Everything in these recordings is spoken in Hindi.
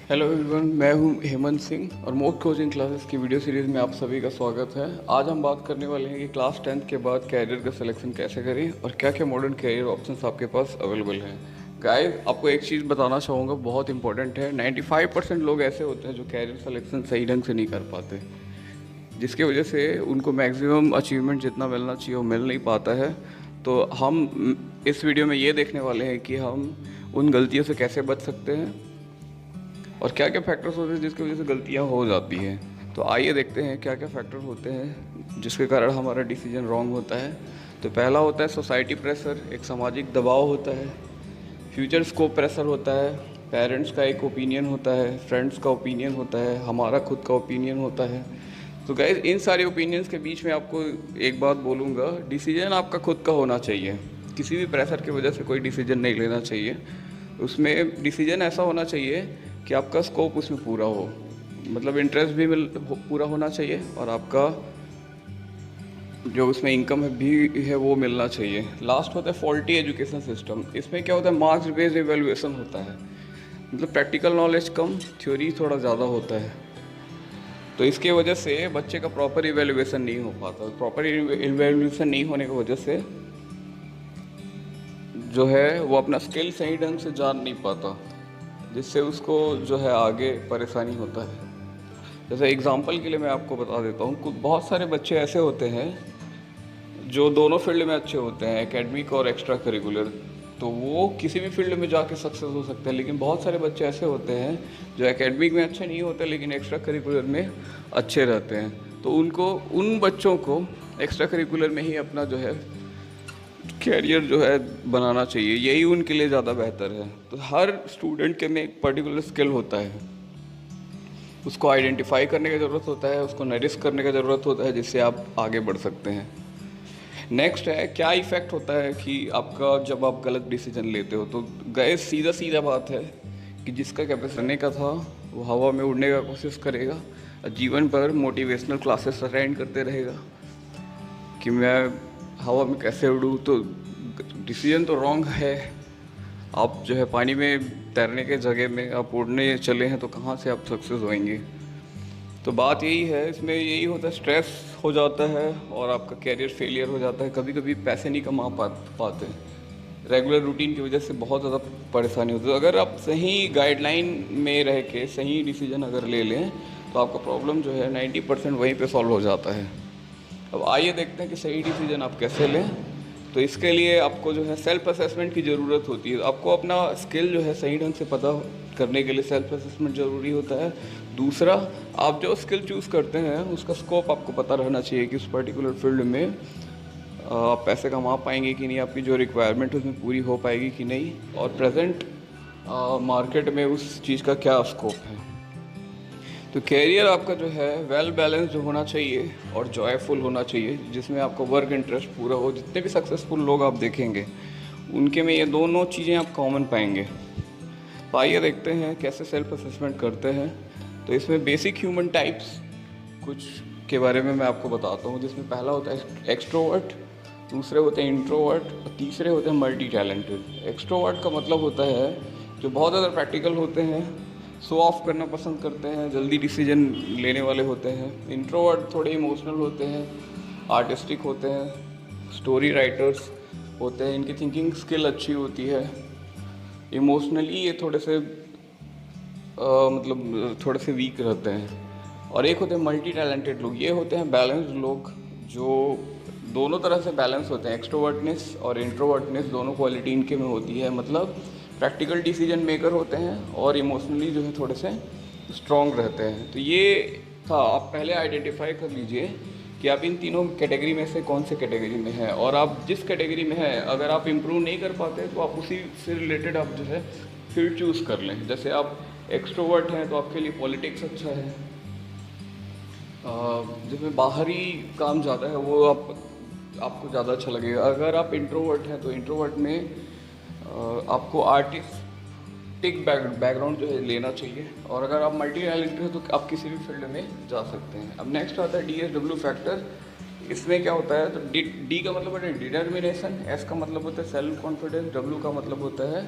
हेलो एवरीवन, मैं हूं हेमंत सिंह और मोक कोचिंग क्लासेस की वीडियो सीरीज़ में आप सभी का स्वागत है। आज हम बात करने वाले हैं कि क्लास 10th के बाद कैरियर का सिलेक्शन कैसे करें और क्या क्या मॉडर्न कैरियर ऑप्शंस आपके पास अवेलेबल हैं। गाइस, आपको एक चीज़ बताना चाहूँगा, बहुत इंपॉर्टेंट है। 95% लोग ऐसे होते हैं जो कैरियर सिलेक्शन सही ढंग से नहीं कर पाते, जिसकी वजह से उनको मैक्सिमम अचीवमेंट जितना मिलना चाहिए वो मिल नहीं पाता है। तो हम इस वीडियो में ये देखने वाले हैं कि हम उन गलतियों से कैसे बच सकते हैं और क्या क्या फैक्टर्स होते हैं जिसकी वजह से गलतियाँ हो जाती हैं। तो आइए देखते हैं क्या क्या फैक्टर होते हैं जिसके कारण हमारा डिसीजन रॉन्ग होता है। तो पहला होता है सोसाइटी प्रेशर, एक सामाजिक दबाव होता है। फ्यूचर स्कोप प्रेशर होता है। पेरेंट्स का एक ओपिनियन होता है, फ्रेंड्स का ओपिनियन होता है, हमारा खुद का ओपिनियन होता है। तो गाइस, इन सारे ओपिनियंस के बीच में आपको एक बात बोलूँगा, डिसीजन आपका खुद का होना चाहिए। किसी भी प्रेशर की वजह से कोई डिसीजन नहीं लेना चाहिए। उसमें डिसीजन ऐसा होना चाहिए कि आपका स्कोप उसमें पूरा हो, मतलब इंटरेस्ट भी पूरा होना चाहिए और आपका जो उसमें इनकम है भी है वो मिलना चाहिए। लास्ट होता है फॉल्टी एजुकेशन सिस्टम। इसमें क्या होता है, मार्क्स बेस्ड इवेल्युएशन होता है, मतलब प्रैक्टिकल नॉलेज कम, थ्योरी थोड़ा ज़्यादा होता है। तो इसके वजह से बच्चे का प्रॉपर इवेल्युएशन नहीं हो पाता। प्रॉपर इवेल्युएशन नहीं होने की वजह से जो है वो अपना स्किल सही ढंग से जान नहीं पाता, जिससे उसको जो है आगे परेशानी होता है। जैसे एग्जांपल के लिए मैं आपको बता देता हूँ, कुछ बहुत सारे बच्चे ऐसे होते हैं जो दोनों फील्ड में अच्छे होते हैं, एकेडमिक और एक्स्ट्रा करिकुलर। तो वो किसी भी फील्ड में जाके सक्सेस हो सकते हैं। लेकिन बहुत सारे बच्चे ऐसे होते हैं जो एकेडमिक में अच्छे नहीं होते लेकिन एक्स्ट्रा करिकुलर में अच्छे रहते हैं। तो उनको, उन बच्चों को एक्स्ट्रा करिकुलर में ही अपना जो है कैरियर जो है बनाना चाहिए, यही उनके लिए ज़्यादा बेहतर है। तो हर स्टूडेंट के में एक पर्टिकुलर स्किल होता है, उसको आइडेंटिफाई करने की ज़रूरत होता है, उसको नरिश करने की ज़रूरत होता है, जिससे आप आगे बढ़ सकते हैं। नेक्स्ट है, क्या इफ़ेक्ट होता है कि आपका जब आप गलत डिसीजन लेते हो। तो गए सीधा सीधा बात है कि जिसका कैपेसिटी करने का था वो हवा में उड़ने का कोशिश करेगा और जीवन भर मोटिवेशनल क्लासेस अटेंड करते रहेगा कि मैं हवा में कैसे उड़ूँ। तो डिसीजन तो रॉन्ग है। आप जो है पानी में तैरने के जगह में आप उड़ने चले हैं तो कहाँ से आप सक्सेस होएंगे। तो बात यही है, इसमें यही होता है, स्ट्रेस हो जाता है और आपका कैरियर फेलियर हो जाता है। कभी कभी पैसे नहीं कमा पाते, रेगुलर रूटीन की वजह से बहुत ज़्यादा परेशानी होती है। अगर आप सही गाइडलाइन में रह के सही डिसीजन अगर ले लें तो आपका प्रॉब्लम जो है 90% वहीं पे सॉल्व हो जाता है। अब आइए देखते हैं कि सही डिसीजन आप कैसे लें। तो इसके लिए आपको जो है सेल्फ असेसमेंट की ज़रूरत होती है। आपको अपना स्किल जो है सही ढंग से पता करने के लिए सेल्फ असेसमेंट ज़रूरी होता है। दूसरा, आप जो स्किल चूज़ करते हैं उसका स्कोप आपको पता रहना चाहिए कि उस पर्टिकुलर फील्ड में आप पैसे कमा पाएंगे कि नहीं, आपकी जो रिक्वायरमेंट है उसमें पूरी हो पाएगी कि नहीं, और प्रेजेंट मार्केट में उस चीज़ का क्या स्कोप है। तो कैरियर आपका जो है वेल बैलेंस्ड होना चाहिए और जॉयफुल होना चाहिए, जिसमें आपका वर्क इंटरेस्ट पूरा हो। जितने भी सक्सेसफुल लोग आप देखेंगे उनके में ये दोनों चीज़ें आप कॉमन पाएंगे। तो आइए देखते हैं कैसे सेल्फ असेसमेंट करते हैं। तो इसमें बेसिक ह्यूमन टाइप्स कुछ के बारे में मैं आपको बताता हूँ, जिसमें पहला होता है एक्सट्रोवर्ट, दूसरे होते हैं इंट्रोवर्ट और तीसरे होते हैं मल्टी टैलेंटेड। एक्सट्रोवर्ट का मतलब होता है जो बहुत ज़्यादा प्रैक्टिकल होते हैं, शो ऑफ करना पसंद करते हैं, जल्दी डिसीजन लेने वाले होते हैं। इंट्रोवर्ट थोड़े इमोशनल होते हैं, आर्टिस्टिक होते हैं, स्टोरी राइटर्स होते हैं, इनकी थिंकिंग स्किल अच्छी होती है। इमोशनली ये थोड़े से मतलब थोड़े से वीक रहते हैं। और एक होते हैं मल्टी टैलेंटेड लोग, ये होते हैं बैलेंस्ड लोग जो दोनों तरह से बैलेंस होते हैं। एक्सट्रोवर्टनेस और इंट्रोवर्टनेस दोनों क्वालिटी इनके में होती है, मतलब प्रैक्टिकल डिसीजन मेकर होते हैं और इमोशनली जो है थोड़े से स्ट्रॉन्ग रहते हैं। तो ये था, आप पहले आइडेंटिफाई कर लीजिए कि आप इन तीनों कैटेगरी में से कौन से कैटेगरी में हैं, और आप जिस कैटेगरी में हैं अगर आप इम्प्रूव नहीं कर पाते तो आप उसी से रिलेटेड आप जो है फील्ड चूज़ कर लें। जैसे आप एक्सट्रोवर्ट हैं तो आपके लिए पॉलिटिक्स अच्छा है, जिसमें बाहरी काम ज़्यादा है वो आपको ज़्यादा अच्छा लगेगा। अगर आप इंट्रोवर्ट हैं तो इंट्रोवर्ट में आपको आर्टिस्टिक बैकग्राउंड जो है लेना चाहिए, और अगर आप मल्टी टैलेंटेड हैं तो आप किसी भी फील्ड में जा सकते हैं। अब नेक्स्ट आता है DSW फैक्टर। इसमें क्या होता है, तो डी का मतलब होता है डिटर्मिनेशन, एस का मतलब होता है सेल्फ कॉन्फिडेंस, डब्ल्यू का मतलब होता है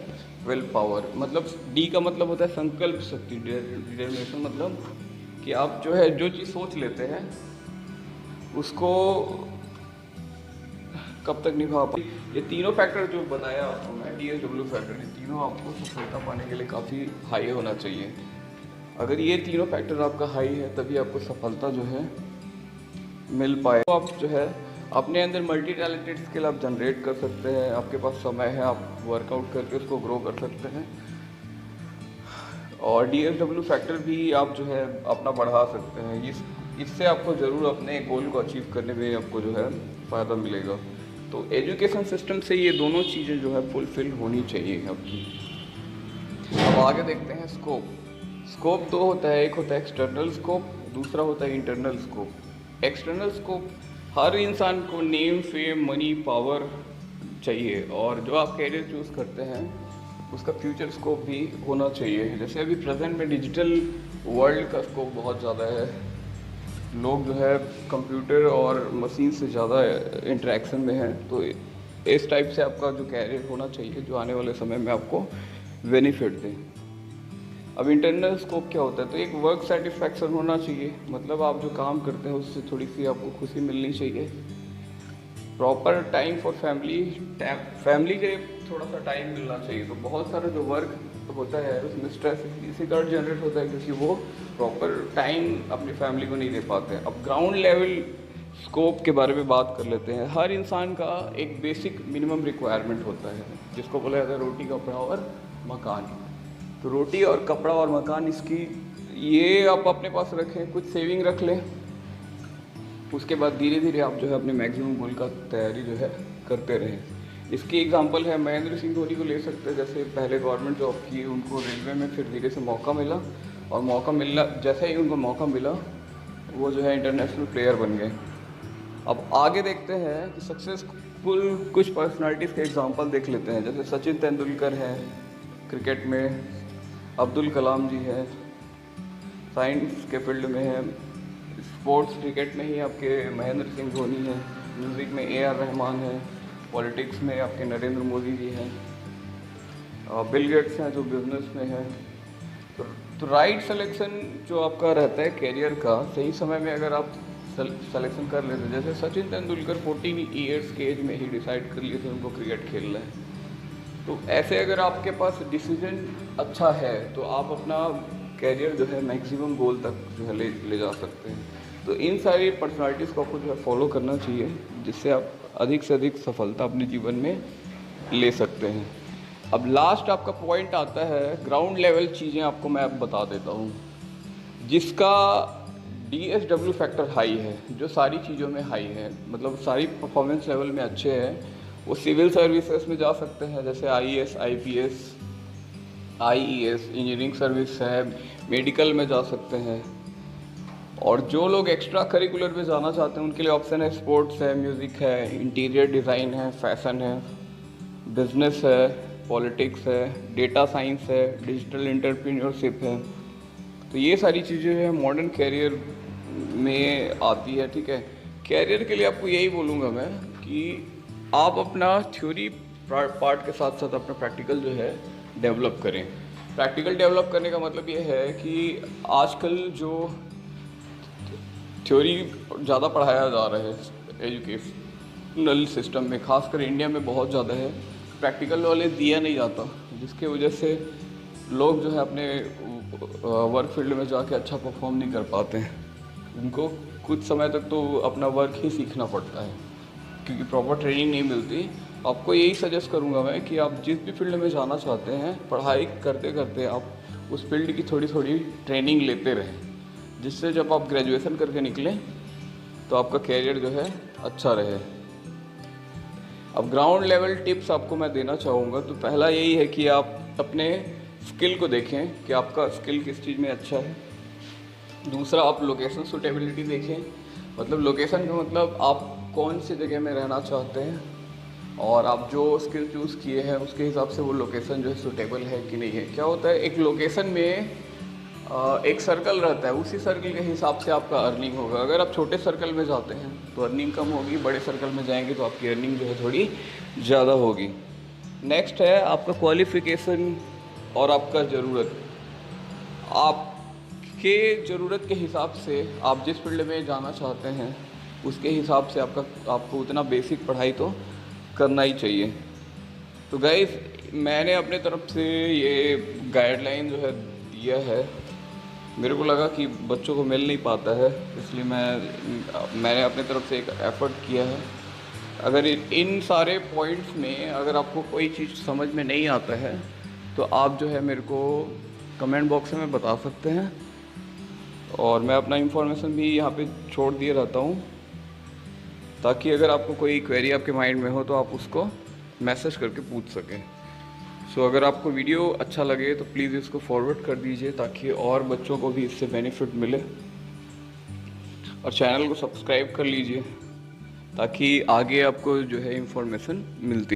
विल पावर। मतलब डी का मतलब होता है संकल्प शक्ति, डिटर्मिनेशन मतलब कि आप जो है जो चीज़ सोच लेते हैं उसको कब तक निभा पाए। ये तीनों फैक्टर जो बताया आपको मैं, डी एस डब्ल्यू फैक्टर, ये तीनों आपको सफलता पाने के लिए काफ़ी हाई होना चाहिए। अगर ये तीनों फैक्टर आपका हाई है तभी आपको सफलता जो है मिल पाए। तो आप जो है अपने अंदर मल्टी टैलेंटेड स्किल आप जनरेट कर सकते हैं, आपके पास समय है, आप वर्कआउट करके उसको ग्रो कर सकते हैं। और DSW फैक्टर भी आप जो है अपना बढ़ा सकते हैं। इससे आपको ज़रूर अपने गोल को अचीव करने में आपको जो है फ़ायदा मिलेगा। तो एजुकेशन सिस्टम से ये दोनों चीज़ें जो है फुलफिल होनी चाहिए आपकी। अब आगे देखते हैं स्कोप। स्कोप दो होता है, एक होता है एक्सटर्नल स्कोप, दूसरा होता है इंटरनल स्कोप। एक्सटर्नल स्कोप हर इंसान को नेम, फेम, मनी, पावर चाहिए, और जो आप कैरियर चूज़ करते हैं उसका फ्यूचर स्कोप भी होना चाहिए। जैसे अभी प्रेजेंट में डिजिटल वर्ल्ड का स्कोप बहुत ज़्यादा है, लोग जो है कंप्यूटर और मशीन से ज़्यादा इंटरेक्शन में हैं, तो इस टाइप से आपका जो कैरियर होना चाहिए जो आने वाले समय में आपको बेनिफिट दें। अब इंटरनल स्कोप क्या होता है, तो एक वर्क सेटिस्फैक्शन होना चाहिए, मतलब आप जो काम करते हैं उससे थोड़ी सी आपको खुशी मिलनी चाहिए। Proper time for family, family के थोड़ा सा टाइम मिलना चाहिए। तो बहुत सारा जो वर्क होता है उसमें स्ट्रेस इसी कारण जनरेट होता है क्योंकि वो प्रॉपर टाइम अपनी फैमिली को नहीं दे पाते हैं। अब ग्राउंड लेवल स्कोप के बारे में बात कर लेते हैं। हर इंसान का एक बेसिक मिनिमम रिक्वायरमेंट होता है जिसको बोला जाता है रोटी, कपड़ा और मकान। तो रोटी और कपड़ा और मकान, इसकी ये आप अपने पास रखें, कुछ सेविंग रख लें, उसके बाद धीरे धीरे आप जो है अपने मैक्सिमम गोल का तैयारी जो है करते रहें। इसकी एग्जांपल है महेंद्र सिंह धोनी को ले सकते हैं। जैसे पहले गवर्नमेंट जॉब की, उनको रेलवे में, फिर धीरे से मौका मिला, और मौका मिलना जैसे ही उनको मौका मिला वो जो है इंटरनेशनल प्लेयर बन गए। अब आगे देखते हैं कि सक्सेसफुल कुछ पर्सनालिटीज़ के एग्जांपल देख लेते हैं। जैसे सचिन तेंदुलकर हैं क्रिकेट में, अब्दुल कलाम जी हैं साइंस के फील्ड में हैं, स्पोर्ट्स क्रिकेट में ही आपके महेंद्र सिंह धोनी हैं, म्यूज़िक में AR रहमान है, पॉलिटिक्स में आपके नरेंद्र मोदी जी हैं, बिल गेट्स हैं जो बिजनेस में है। तो राइट सिलेक्शन जो आपका रहता है कैरियर का, सही समय में अगर आप सिलेक्शन कर लेते हैं। जैसे सचिन तेंदुलकर 14 ईयर्स के एज में ही डिसाइड कर लिए थे उनको क्रिकेट खेलना है। तो ऐसे अगर आपके पास डिसीजन अच्छा है तो आप अपना कैरियर जो है मैक्सिमम गोल तक जो है ले जा सकते हैं। तो इन सारी पर्सनालिटीज़ को आपको जो है फॉलो करना चाहिए जिससे आप अधिक से अधिक सफलता अपने जीवन में ले सकते हैं। अब लास्ट आपका पॉइंट आता है ग्राउंड लेवल चीज़ें, आपको मैं अब बता देता हूँ जिसका DSW फैक्टर हाई है, जो सारी चीज़ों में हाई है, मतलब सारी परफॉर्मेंस लेवल में अच्छे हैं। वो सिविल सर्विसेज में जा सकते हैं, जैसे IAS, IPS, IES, engineering service है, मेडिकल में जा सकते हैं। और जो लोग एक्स्ट्रा करिकुलर में जाना चाहते हैं उनके लिए ऑप्शन है स्पोर्ट्स है, म्यूज़िक है, इंटीरियर डिज़ाइन है, फैशन है, बिजनेस है, पॉलिटिक्स है, डेटा साइंस है, डिजिटल एंटरप्रेन्योरशिप है। तो ये सारी चीज़ें हैं मॉडर्न कैरियर में आती है। ठीक है, कैरियर के लिए आपको यही बोलूँगा मैं कि आप अपना थ्योरी पार्ट के साथ साथ अपना प्रैक्टिकल जो है डेवलप करें। प्रैक्टिकल डेवलप करने का मतलब ये है कि आजकल जो थ्योरी ज़्यादा पढ़ाया जा रहा है एजुकेशनल सिस्टम में, खासकर इंडिया में बहुत ज़्यादा है, प्रैक्टिकल नॉलेज दिया नहीं जाता, जिसके वजह से लोग जो है अपने वर्क फील्ड में जाके अच्छा परफॉर्म नहीं कर पाते हैं। उनको कुछ समय तक तो अपना वर्क ही सीखना पड़ता है क्योंकि प्रॉपर ट्रेनिंग नहीं मिलती। आपको यही सजेस्ट करूंगा मैं कि आप जिस भी फील्ड में जाना चाहते हैं, पढ़ाई करते करते आप उस फील्ड की थोड़ी थोड़ी ट्रेनिंग लेते रहें, जिससे जब आप ग्रेजुएशन करके निकलें तो आपका कैरियर जो है अच्छा रहे। अब ग्राउंड लेवल टिप्स आपको मैं देना चाहूँगा, तो पहला यही है कि आप अपने स्किल को देखें कि आपका स्किल किस चीज़ में अच्छा है। दूसरा, आप लोकेशन सूटेबिलिटी देखें, मतलब लोकेशन का मतलब आप कौन सी जगह में रहना चाहते हैं और आप जो स्किल चूज़ किए हैं उसके हिसाब से वो लोकेशन जो है सूटेबल है कि नहीं है। क्या होता है, एक लोकेशन में एक सर्कल रहता है, उसी सर्कल के हिसाब से आपका अर्निंग होगा। अगर आप छोटे सर्कल में जाते हैं तो अर्निंग कम होगी, बड़े सर्कल में जाएंगे तो आपकी अर्निंग जो है थोड़ी ज़्यादा होगी। नेक्स्ट है आपका क्वालिफ़िकेशन और आपका ज़रूरत। आपके ज़रूरत के हिसाब से आप जिस फील्ड में जाना चाहते हैं उसके हिसाब से आपको उतना बेसिक पढ़ाई तो करना ही चाहिए। तो गाइस, मैंने अपने तरफ से ये गाइडलाइन जो है दिया है। मेरे को लगा कि बच्चों को मिल नहीं पाता है, इसलिए मैंने अपने तरफ से एक एफ़र्ट किया है। अगर इन सारे पॉइंट्स में अगर आपको कोई चीज़ समझ में नहीं आता है तो आप जो है मेरे को कमेंट बॉक्स में बता सकते हैं, और मैं अपना इंफॉर्मेशन भी यहाँ पे छोड़ दिए रहता हूँ, ताकि अगर आपको कोई क्वेरी आपके माइंड में हो तो आप उसको मैसेज करके पूछ सकें। सो अगर आपको वीडियो अच्छा लगे तो प्लीज़ इसको फॉरवर्ड कर दीजिए, ताकि और बच्चों को भी इससे बेनिफिट मिले, और चैनल को सब्सक्राइब कर लीजिए ताकि आगे आपको जो है इंफॉर्मेशन मिलती